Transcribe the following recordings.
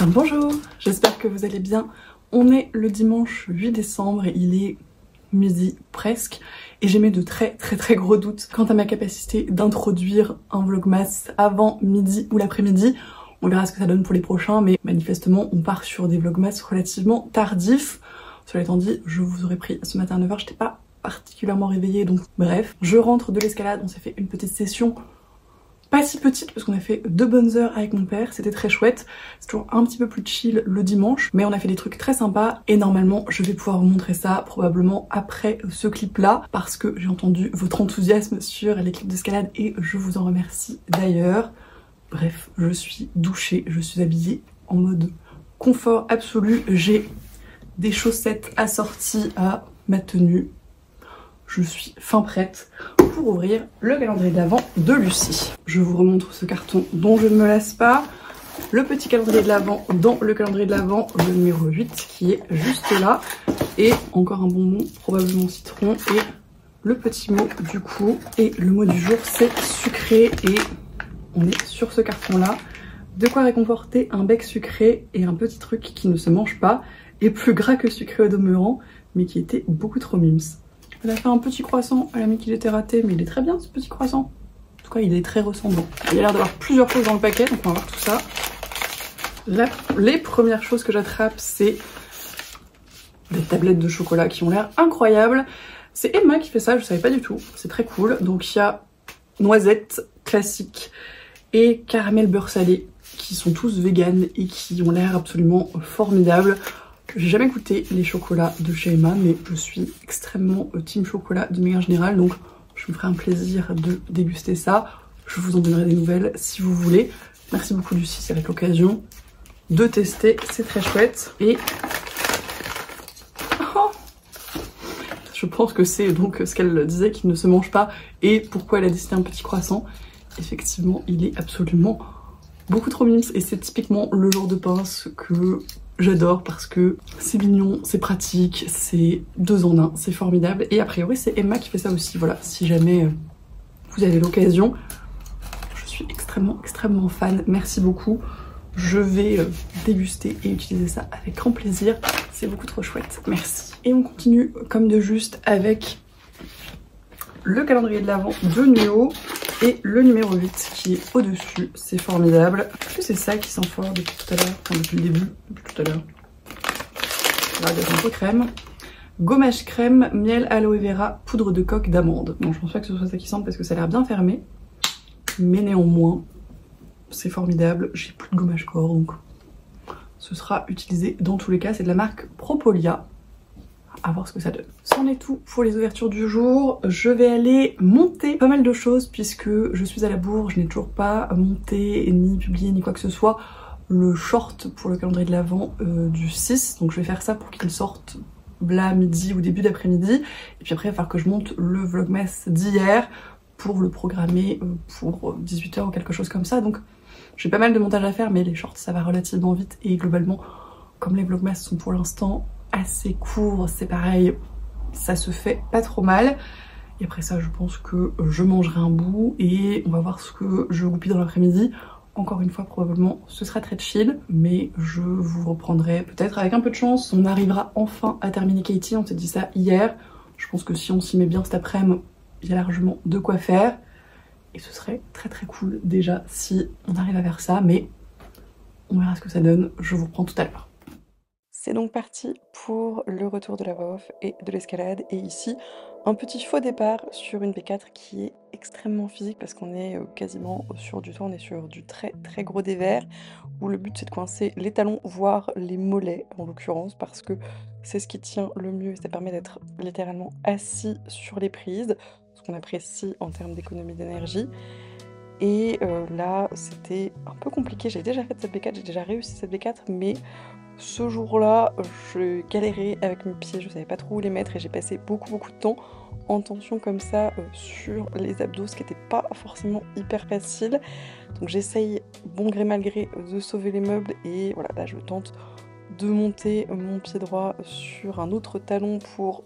Bonjour, j'espère que vous allez bien. On est le dimanche 8 décembre et il est midi presque et j'ai mis de très gros doutes quant à ma capacité d'introduire un vlogmas avant midi ou l'après-midi. On verra ce que ça donne pour les prochains, mais manifestement on part sur des vlogmas relativement tardifs. Cela étant dit, je vous aurais pris ce matin à 9h, j'étais pas particulièrement réveillée, donc bref. Je rentre de l'escalade, on s'est fait une petite session pas si petite parce qu'on a fait 2 bonnes heures avec mon père, c'était très chouette. C'est toujours un petit peu plus chill le dimanche, mais on a fait des trucs très sympas et normalement je vais pouvoir vous montrer ça probablement après ce clip là parce que j'ai entendu votre enthousiasme sur les clips d'escalade et je vous en remercie d'ailleurs. Bref, je suis douchée, je suis habillée en mode confort absolu, j'ai des chaussettes assorties à ma tenue. Je suis fin prête pour ouvrir le calendrier de l'Avent de Lucie. Je vous remontre ce carton dont je ne me lasse pas. Le petit calendrier de l'Avent dans le calendrier de l'Avent, le numéro 8 qui est juste là. Et encore un bonbon, probablement citron. Et le petit mot du coup. Et le mot du jour c'est sucré. Et on est sur ce carton là. De quoi réconforter un bec sucré et un petit truc qui ne se mange pas. Et plus gras que sucré au demeurant, mais qui était beaucoup trop mimes. Elle a fait un petit croissant, elle a mis qu'il était raté, mais il est très bien ce petit croissant. En tout cas, il est très ressemblant. Il y a l'air d'avoir plusieurs choses dans le paquet, donc on va voir tout ça. Les premières choses que j'attrape, c'est des tablettes de chocolat qui ont l'air incroyables. C'est Emma qui fait ça, je savais pas du tout. C'est très cool. Donc il y a noisette classique et caramel beurre salé, qui sont tous véganes et qui ont l'air absolument formidables. J'ai jamais goûté les chocolats de chez Emma, mais je suis extrêmement team chocolat de manière générale, donc je me ferai un plaisir de déguster ça. Je vous en donnerai des nouvelles si vous voulez. Merci beaucoup Lucie, c'est avec l'occasion de tester, c'est très chouette. Et oh, je pense que c'est donc ce qu'elle disait qu'il ne se mange pas et pourquoi elle a décidé un petit croissant. Effectivement, il est absolument beaucoup trop mignon et c'est typiquement le genre de pince que j'adore parce que c'est mignon, c'est pratique, c'est 2 en 1, c'est formidable. Et a priori c'est Emma qui fait ça aussi, voilà, si jamais vous avez l'occasion. Je suis extrêmement fan, merci beaucoup. Je vais déguster et utiliser ça avec grand plaisir, c'est beaucoup trop chouette, merci. Et on continue comme de juste avec le calendrier de l'Avent de Nuo et le numéro 8 qui est au-dessus, c'est formidable. Est-ce que c'est ça qui sent fort depuis tout à l'heure, enfin depuis le début, depuis tout à l'heure. Là, il y a un peu crème. Gommage crème, miel, aloe vera, poudre de coque d'amande. Non, je pense pas que ce soit ça qui sent parce que ça a l'air bien fermé. Mais néanmoins, c'est formidable. J'ai plus de gommage corps donc ce sera utilisé dans tous les cas. C'est de la marque Propolia. À voir ce que ça donne. C'en est tout pour les ouvertures du jour. Je vais aller monter pas mal de choses puisque je suis à la bourre. Je n'ai toujours pas monté, ni publié, ni quoi que ce soit le short pour le calendrier de l'Avent du 6. Donc je vais faire ça pour qu'il sorte là midi ou début d'après-midi. Et puis après il va falloir que je monte le vlogmas d'hier pour le programmer pour 18h ou quelque chose comme ça. Donc j'ai pas mal de montage à faire mais les shorts ça va relativement vite et globalement comme les vlogmas sont pour l'instant assez court, c'est pareil, ça se fait pas trop mal. Et après ça, je pense que je mangerai un bout et on va voir ce que je goupille dans l'après-midi. Encore une fois, probablement, ce sera très chill, mais je vous reprendrai peut-être avec un peu de chance. On arrivera enfin à terminer Katie, on s'est dit ça hier. Je pense que si on s'y met bien cet après-midi, il y a largement de quoi faire. Et ce serait très cool déjà si on arrive à faire ça, mais on verra ce que ça donne. Je vous reprends tout à l'heure. C'est donc parti pour le retour de la voix off et de l'escalade. Et ici, un petit faux départ sur une B4 qui est extrêmement physique parce qu'on est quasiment sur du temps, on est sur du très gros dévers où le but c'est de coincer les talons, voire les mollets en l'occurrence parce que c'est ce qui tient le mieux et ça permet d'être littéralement assis sur les prises, ce qu'on apprécie en termes d'économie d'énergie. Et là, c'était un peu compliqué. J'ai déjà fait cette B4, j'ai déjà réussi cette B4, mais ce jour-là, je galérais avec mes pieds, je savais pas trop où les mettre et j'ai passé beaucoup de temps en tension comme ça sur les abdos, ce qui n'était pas forcément hyper facile. Donc j'essaye, bon gré mal gré, de sauver les meubles et voilà, là je tente de monter mon pied droit sur un autre talon pour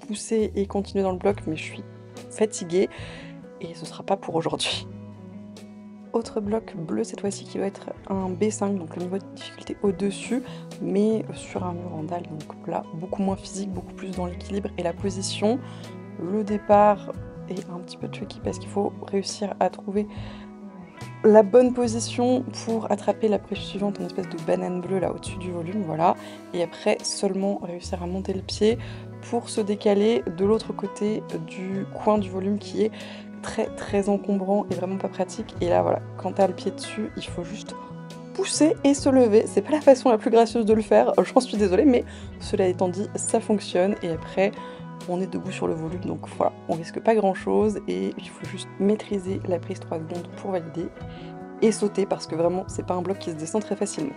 pousser et continuer dans le bloc, mais je suis fatiguée et ce sera pas pour aujourd'hui. autre bloc bleu cette fois-ci qui va être un B5, donc le niveau de difficulté au-dessus, mais sur un mur en dalle, donc là beaucoup moins physique, beaucoup plus dans l'équilibre et la position. Le départ est un petit peu tricky parce qu'il faut réussir à trouver la bonne position pour attraper la prise suivante en espèce de banane bleue là au-dessus du volume, voilà. Et après seulement réussir à monter le pied pour se décaler de l'autre côté du coin du volume qui est très encombrant et vraiment pas pratique. Et là voilà, quand t'as le pied dessus, il faut juste pousser et se lever. C'est pas la façon la plus gracieuse de le faire, j'en suis désolée, mais cela étant dit, ça fonctionne. Et après, on est debout sur le volume, donc voilà, on risque pas grand chose et il faut juste maîtriser la prise 3 secondes pour valider et sauter parce que vraiment c'est pas un bloc qui se descend très facilement.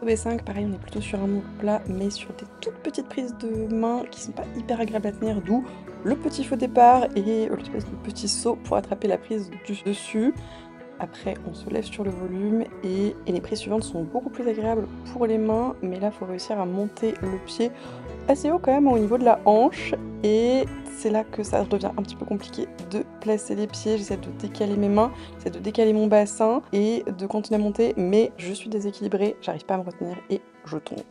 Au B5, pareil, on est plutôt sur un mur plat mais sur des toutes petites prises de main qui sont pas hyper agréables à tenir, d'où le petit faux départ et l'espèce de petit saut pour attraper la prise du dessus. Après, on se lève sur le volume et les prises suivantes sont beaucoup plus agréables pour les mains, mais là, il faut réussir à monter le pied assez haut quand même au niveau de la hanche et c'est là que ça devient un petit peu compliqué de placer les pieds. J'essaie de décaler mes mains, j'essaie de décaler mon bassin et de continuer à monter, mais je suis déséquilibrée, j'arrive pas à me retenir et je tombe.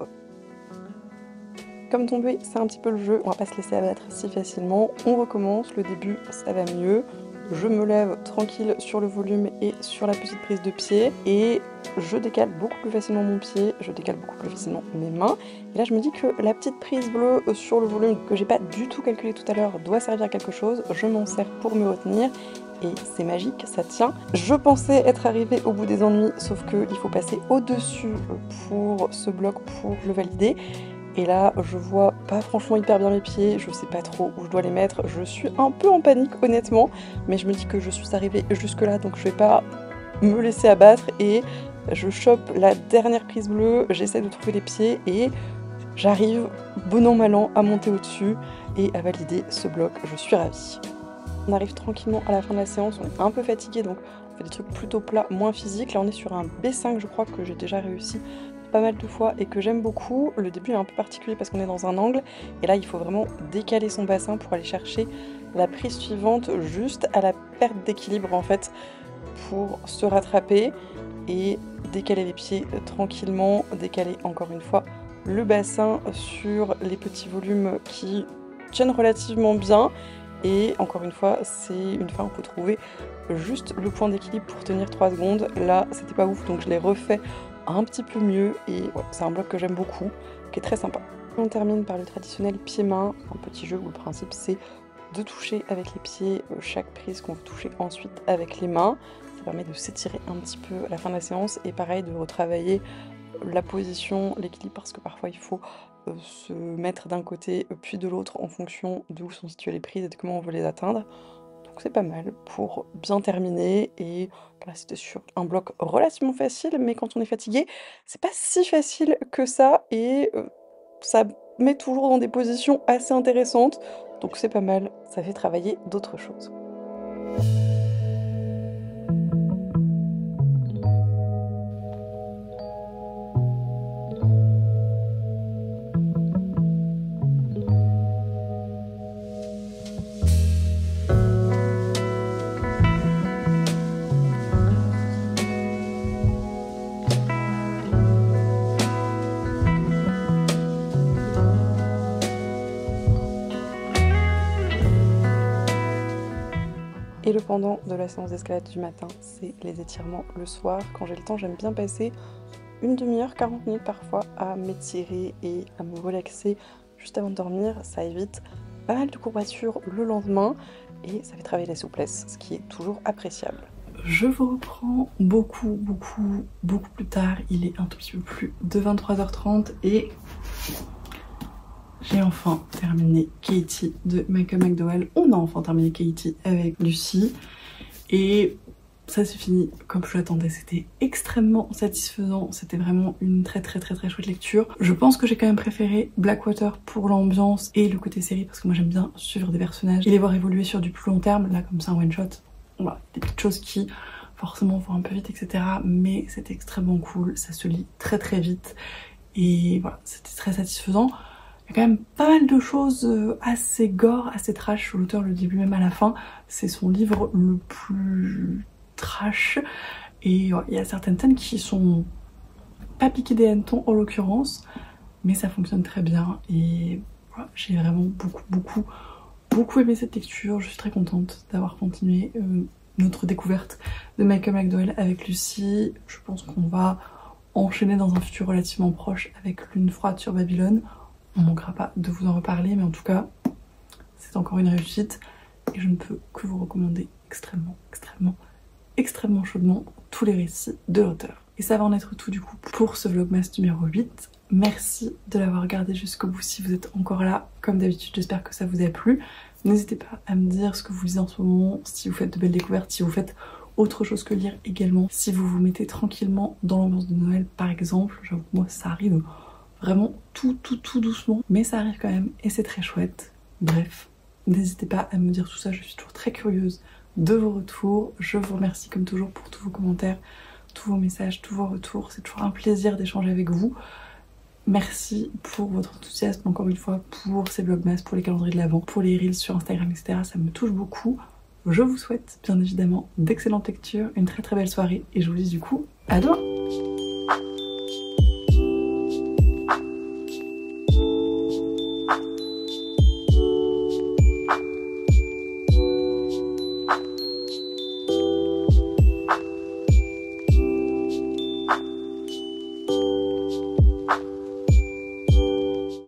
Comme tomber, c'est un petit peu le jeu, on va pas se laisser abattre si facilement. On recommence, le début, ça va mieux. Je me lève tranquille sur le volume et sur la petite prise de pied et je décale beaucoup plus facilement mon pied, je décale beaucoup plus facilement mes mains. Et là je me dis que la petite prise bleue sur le volume que j'ai pas du tout calculé tout à l'heure doit servir à quelque chose. Je m'en sers pour me retenir et c'est magique, ça tient. Je pensais être arrivée au bout des ennuis, sauf qu'il faut passer au-dessus pour ce bloc pour le valider. Et là, je vois pas franchement hyper bien mes pieds, je sais pas trop où je dois les mettre, je suis un peu en panique honnêtement, mais je me dis que je suis arrivée jusque là, donc je vais pas me laisser abattre et je chope la dernière prise bleue, j'essaie de trouver les pieds et j'arrive, bon an mal an, à monter au-dessus et à valider ce bloc, je suis ravie. On arrive tranquillement à la fin de la séance, on est un peu fatigué, donc on fait des trucs plutôt plats, moins physiques. Là on est sur un B5 je crois que j'ai déjà réussi pas mal de fois et que j'aime beaucoup. Le début est un peu particulier parce qu'on est dans un angle et là il faut vraiment décaler son bassin pour aller chercher la prise suivante juste à la perte d'équilibre en fait pour se rattraper et décaler les pieds tranquillement, décaler encore une fois le bassin sur les petits volumes qui tiennent relativement bien et encore une fois c'est une fois on peut trouver juste le point d'équilibre pour tenir 3 secondes. Là c'était pas ouf donc je l'ai refait un petit peu mieux et ouais, c'est un bloc que j'aime beaucoup, qui est très sympa. On termine par le traditionnel pied-main, un petit jeu où le principe c'est de toucher avec les pieds chaque prise qu'on veut toucher ensuite avec les mains. Ça permet de s'étirer un petit peu à la fin de la séance et pareil de retravailler la position, l'équilibre parce que parfois il faut se mettre d'un côté puis de l'autre en fonction d'où sont situées les prises et de comment on veut les atteindre. Donc c'est pas mal pour bien terminer et là c'était sur un bloc relativement facile mais quand on est fatigué c'est pas si facile que ça et ça met toujours dans des positions assez intéressantes donc c'est pas mal, ça fait travailler d'autres choses. Et le pendant de la séance d'escalade du matin, c'est les étirements le soir. Quand j'ai le temps, j'aime bien passer une demi-heure, 40 minutes parfois à m'étirer et à me relaxer juste avant de dormir. Ça évite pas mal de courbatures le lendemain et ça fait travailler la souplesse, ce qui est toujours appréciable. Je vous reprends beaucoup plus tard. Il est un tout petit peu plus de 23h30 et j'ai enfin terminé Katie de Michael McDowell. On a enfin terminé Katie avec Lucie. Et ça s'est fini comme je l'attendais. C'était extrêmement satisfaisant. C'était vraiment une très chouette lecture. Je pense que j'ai quand même préféré Blackwater pour l'ambiance et le côté série parce que moi j'aime bien suivre des personnages et les voir évoluer sur du plus long terme. Là comme ça un one shot, voilà, des petites choses qui forcément vont un peu vite etc. Mais c'était extrêmement cool. Ça se lit très vite. Et voilà, c'était très satisfaisant. Il y a quand même pas mal de choses assez gore, assez trash. L'auteur le dit lui-même à la fin. C'est son livre le plus trash. Et il y a certaines scènes qui sont pas piquées des hannetons en l'occurrence, mais ça fonctionne très bien. Et voilà, j'ai vraiment beaucoup aimé cette lecture. Je suis très contente d'avoir continué notre découverte de Malcolm McDowell avec Lucie. Je pense qu'on va enchaîner dans un futur relativement proche avec Lune froide sur Babylone. On ne manquera pas de vous en reparler, mais en tout cas, c'est encore une réussite et je ne peux que vous recommander extrêmement chaudement tous les récits de l'auteur. Et ça va en être tout du coup pour ce vlogmas numéro 8. Merci de l'avoir regardé jusqu'au bout si vous êtes encore là. Comme d'habitude, j'espère que ça vous a plu. N'hésitez pas à me dire ce que vous lisez en ce moment, si vous faites de belles découvertes, si vous faites autre chose que lire également. Si vous vous mettez tranquillement dans l'ambiance de Noël par exemple, j'avoue que moi ça arrive vraiment tout doucement, mais ça arrive quand même et c'est très chouette. Bref, n'hésitez pas à me dire tout ça, je suis toujours très curieuse de vos retours. Je vous remercie comme toujours pour tous vos commentaires, tous vos messages, tous vos retours. C'est toujours un plaisir d'échanger avec vous. Merci pour votre enthousiasme encore une fois, pour ces vlogmas, pour les calendriers de l'Avent, pour les reels sur Instagram, etc. Ça me touche beaucoup. Je vous souhaite bien évidemment d'excellentes lectures, une très belle soirée et je vous dis du coup à demain.